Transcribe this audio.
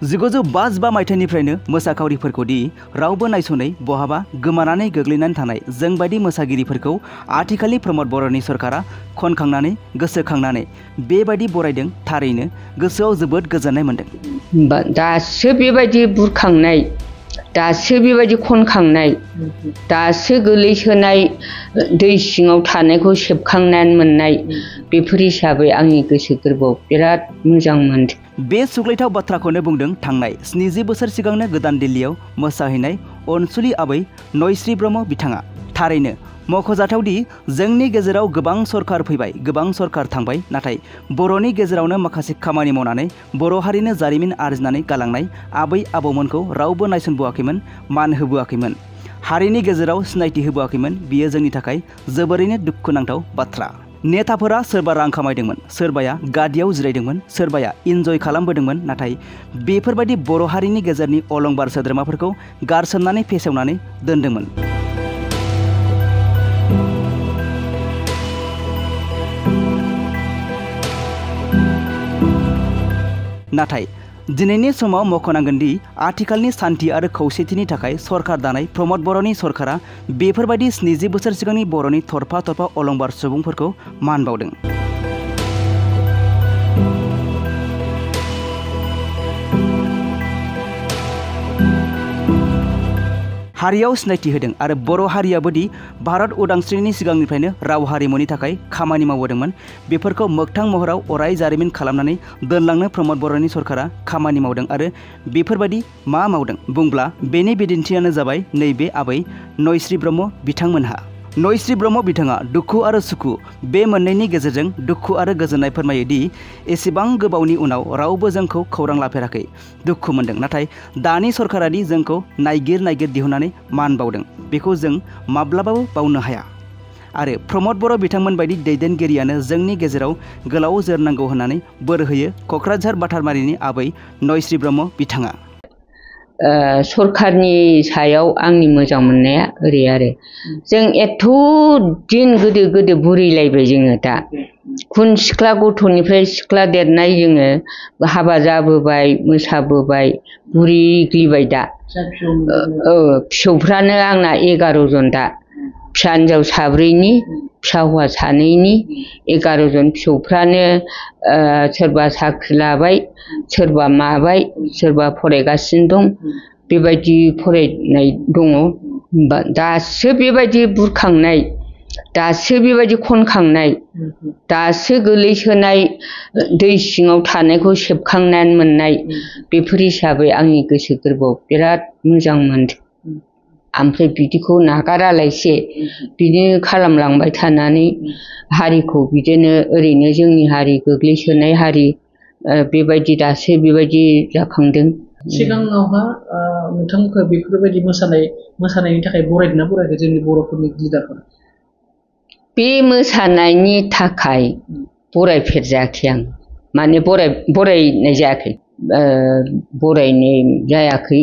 1955 मायथाइनिफ्रायनो मोसाखावरिफोरखौ दि रावबो नायसनै बहाबा गोमानानै गोग्लैनानै थानाय जोंबायदि मोसागिरिफोरखौ आथिखालनि प्रमद बर'नि सरकारा खनखांनानै गोसोखांनानै बेबायदि बरायदों। थारैनो गोसोआव जोबोद गोजोननाय मोनदों। दासो बेबायदि बुरखांनाय, दासो बेबायदि खनखांनाय, दासो गोलैसोनाय दै सिङाव थानायखौ सेबखांनानै मोननाय, बेफोर हिसाबै आंनि गोसो गोरबोआव बिराद मोजां मोनदों। बे सुग्लायथाव बाथ्राखौनो बुंदों थांनाय 70 बोसोर सिगांनो गोदान दिल्लीयाव मोसाहैनाय अनसुलि आबै नयस्रि ब्रह्म बिथाङा। थारैनो मख'जाथावदि जोंनि गेजेराव गोबां सरकार फैबाय, गोबां सरकार थांबाय, नाथाय बर'नि गेजेरावनो माखासे खामानि मावनानै बर' हारिनो जारिमिन आरजिनानै गालांनाय आबै आबौमोनखौ रावबो नायसनबोआखैमोन, मान होबोआखैमोन, हारिनि गेजेराव सिनायथि होबोआखैमोन। बियो जोंनि थाखाय जोबोरैनो दुखुनांथाव बाथ्रा। नेताफोरा सोरबा रां खामायदोंमोन, सोरबाया गादियाव जिरायदोंमोन, सोरबाया इन्जय खालामबोदोंमोन, नाथाय बेफोरबायदि बर' हारिनि गेजेरनि अलंबार सोद्रोमाफोरखौ गारसोमनानै फेसेवनानै दोनदोंमोन। नाथाय दिनैनि समाव मख'नांगोन दि आथिखालनि सान्थि आरो खौसेथिनि थाखाय सरकार दानाय प्रमद बर'नि सरकारा बेफोरबायदि 70 बोसोर सिगांनि बर'नि थरफा थरफा अलंबार सुबुंफोरखौ मान बावदों। हारियाव सिनायथि होदों आरो बर' हारियाबोदि भारत उदांस्रिनि सिगांनिफ्रायनो राव हारिमुनि थाखाय खामानि मावबोदोंमोन, बेफोरखौ मोगथां महराव अराय जारिमिन खालामनानै दोनलांनो प्रमद बर'नि सरकारा खामानि मावदों। आरो बेफोरबायदि मा मावदों बुंब्ला बेनि बिदिन्थियानो जाबाय नैबे आबै नयस्रि ब्रह्म बिथांमोनहा। नयस्रि ब्रह्म बिथाङा दुखु आरो सुखु बे मोननैनि गेजेरजों दुखु आरो गोजोननाय फोरमायो दि एसेबां गोबावनि उनाव रावबो जोंखौ खौरां लाफेराखै, दुखु मोनदों, नाथाय दानि सरकारादि जोंखौ नायगिर नायगिर दिहुननानै मान बावदों, बेखौ जों माब्लाबाबो बावनो हाया। आरो प्रमद बर' बिथांमोन बायदि दैदेनगिरियानो जोंनि गेजेराव गोलाव जोरनांगौ होननानै बोर होयो क'क्राझार बाथारमारिनि आबै नयस्रि ब्रह्म बिथाङा। सरकारनि सायाव आंनि मोजां मोननाया ओरै आरो जों एथ' दिन गोदो बुरैलायबाय जोङो दा। खुन सिख्ला गथ'निफ्राय सिख्ला देरनाय जोङो हाबा जाबोबाय, मोसाबोबाय, बुरिग्लिबाय दा। फिसौफ्रानो आंना 11 जन दा। फिसा हिन्जाव 4नि, फिसा हौवा 2नि 11 जन फिसौफ्रानो सोरबा साख्रि लाबाय, सोरबा माबाय, सोरबा फरायगासिनो दं, बेबायदि फरायनाय दङ। दासो बेबायदि बुरखांनाय, दासो बेबायदि खनखांनाय, दासो गोलैसोनाय दै सिङाव थानायखौ सेबखांनानै मोननाय, बेफोर हिसाबै आंनि गोसो गोरबोआव बिराद मोजां मोनदों। ओमफ्राय बिदिखौ नागारालासे बिदिनो खालामलांबाय थानानै हारिखौ बिदिनो ओरैनो जोंनि हारि गोग्लैसोनाय हारि बेबायदि दासो बेबायदि जाखांदों। सिगाङावहा नोंथांमोनखौ बेफोरबायदि मोसानायनि थाखाय बरायदोंना बरायाखै जोंनि बर'फोरनि लिडारफोरा? बे मोसानायनि थाखाय बरायफेरजायाखै आं, माने बरायनाय जायाखै, बरायनाय जायाखै।